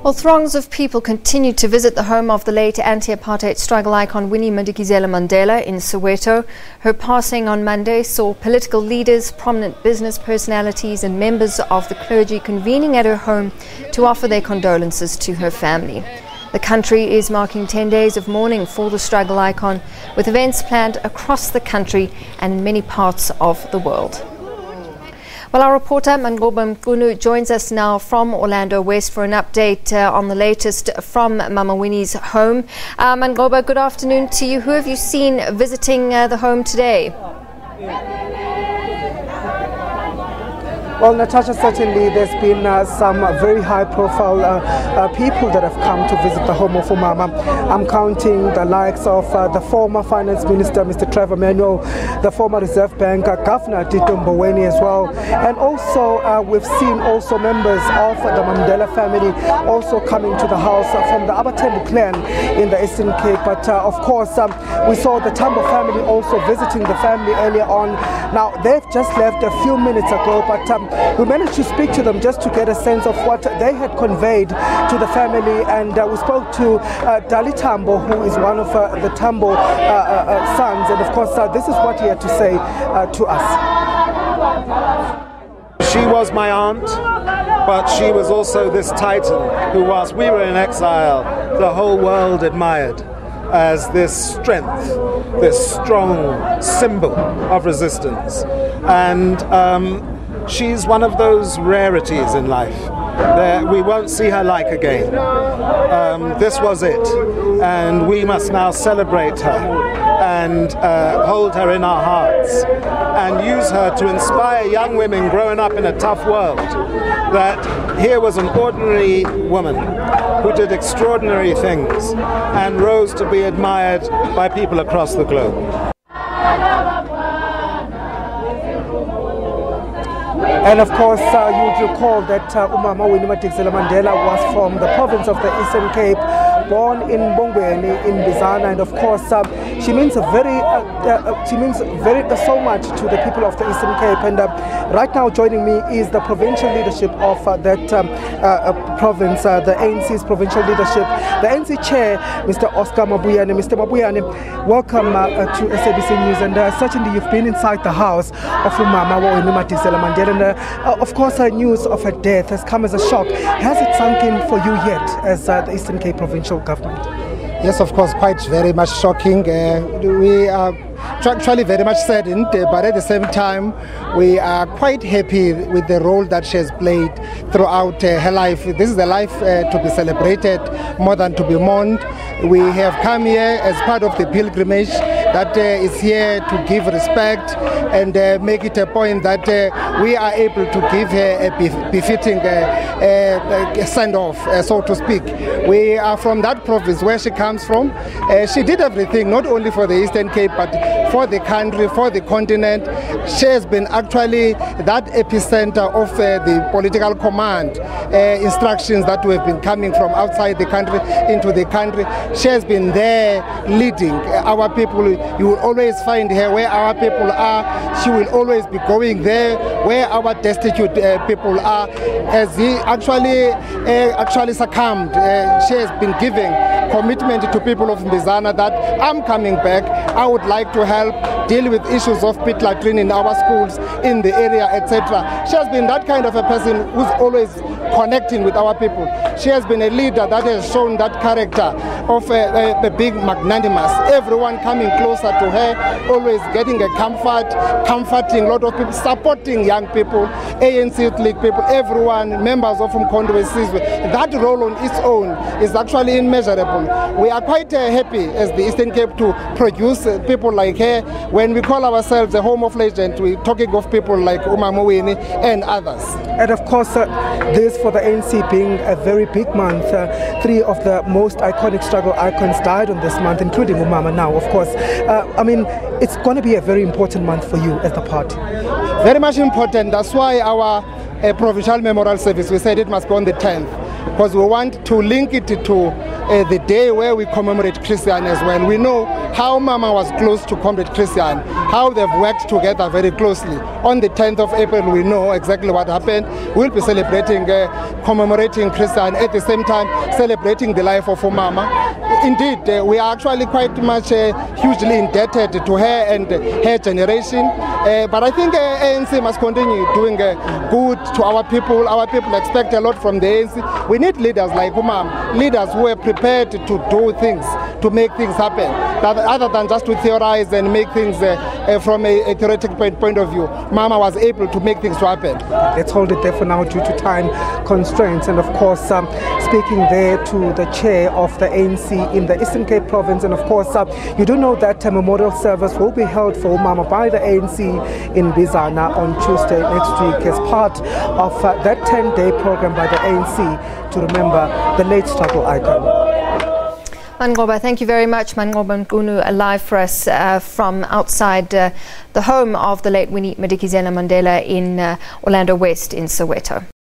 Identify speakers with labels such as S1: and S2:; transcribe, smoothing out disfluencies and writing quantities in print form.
S1: Well, throngs of people continue to visit the home of the late anti-Apartheid struggle icon Winnie Madikizela-Mandela in Soweto. Her passing on Monday saw political leaders, prominent business personalities and members of the clergy convening at her home to offer their condolences to her family. The country is marking 10 days of mourning for the struggle icon, with events planned across the country and in many parts of the world. Well, our reporter Mangoba Mkunu joins us now from Orlando West for an update on the latest from Mama Winnie's home. Mangoba, good afternoon to you. Who have you seen visiting the home today?
S2: Well, Natasha, certainly there's been some very high-profile people that have come to visit the home of Mama. I'm counting the likes of the former Finance Minister, Mr. Trevor Manuel, the former Reserve Bank Governor, Mama Winnie as well. And also, we've seen also members of the Mandela family also coming to the house from the Abatembu clan in the Eastern Cape. But of course, we saw the Tambo family also visiting the family earlier on. Now, they've just left a few minutes ago, but we managed to speak to them just to get a sense of what they had conveyed to the family, and we spoke to Dali Tambo, who is one of the Tambo sons, and of course this is what he had to say to us.
S3: She was my aunt, but she was also this titan who, whilst we were in exile, the whole world admired as this strength, this strong symbol of resistance. And she's one of those rarities in life that we won't see her like again. This was it, and we must now celebrate her and hold her in our hearts and use her to inspire young women growing up in a tough world that here was an ordinary woman who did extraordinary things and rose to be admired by people across the globe.
S2: And of course, you would recall that Mama Winnie Madikizela-Mandela was from the province of the Eastern Cape, born in Bongweni in Bizana, and of course she means so much to the people of the Eastern Cape. And right now joining me is the provincial leadership of that province, the ANC's provincial leadership, the ANC chair, Mr. Oscar Mabuyane. Mr. Mabuyane, welcome to SABC News, and certainly you've been inside the house of Mama Winnie Madikizela-Mandela, and of course news of her death has come as a shock. Has it sunk in for you yet as the Eastern Cape provincial government?
S4: Yes, of course, quite very much shocking. We are actually very much saddened, but at the same time we are quite happy with the role that she has played throughout her life. This is a life to be celebrated more than to be mourned. We have come here as part of the pilgrimage that is here to give respect and make it a point that we are able to give her a befitting send-off, so to speak. We are from that province where she comes from. She did everything, not only for the Eastern Cape, but for the country, for the continent. She has been actually that epicenter of the political command instructions that have been coming from outside the country into the country. She has been there leading our people. You will always find her where our people are. She will always be going there where our destitute people are. As he actually succumbed, she has been giving commitment to people of Mbizana that I'm coming back. I would like to help deal with issues of pit latrine in our schools, in the area, etc. She has been that kind of a person who's always connecting with our people. She has been a leader that has shown that character of a big magnanimous. Everyone coming closer to her, always getting a comforting a lot of people, supporting young people, ANC League people, everyone, members of Mkondo Sizwe. That role on its own is actually immeasurable. We are quite happy as the Eastern Cape to produce people like her. When we call ourselves a home of legend, we're talking of people like Mama Winnie and others.
S2: And of course, this for the ANC being a very big month. 3 of the most iconic struggle icons died on this month, including Umama now, of course. I mean, it's going to be a very important month for you as the party.
S4: Very much important. That's why our provincial memorial service, we said it must go on the 10th, because we want to link it to the day where we commemorate Christian as well. We know how Mama was close to Comrade Christian, how they've worked together very closely. On the 10th of April, we know exactly what happened. We'll be celebrating, commemorating Christian, at the same time celebrating the life of Mama. Indeed, we are actually quite much hugely indebted to her and her generation. But I think ANC must continue doing good to our people. Our people expect a lot from the ANC. We need leaders like Mama, leaders who are prepared to do things, to make things happen, other than just to theorize and make things from a theoretical point of view. Mama was able to make things happen.
S2: Let's hold it there for now due to time constraints. And of course, speaking there to the chair of the ANC in the Eastern Cape province. And of course, you do know that a memorial service will be held for Mama by the ANC in Bizana on Tuesday next week as part of that 10-day program by the ANC to remember the late struggle icon.
S1: Mangoba, thank you very much. Mangoba Nkunu, live for us from outside the home of the late Winnie Madikizela-Mandela in Orlando West in Soweto.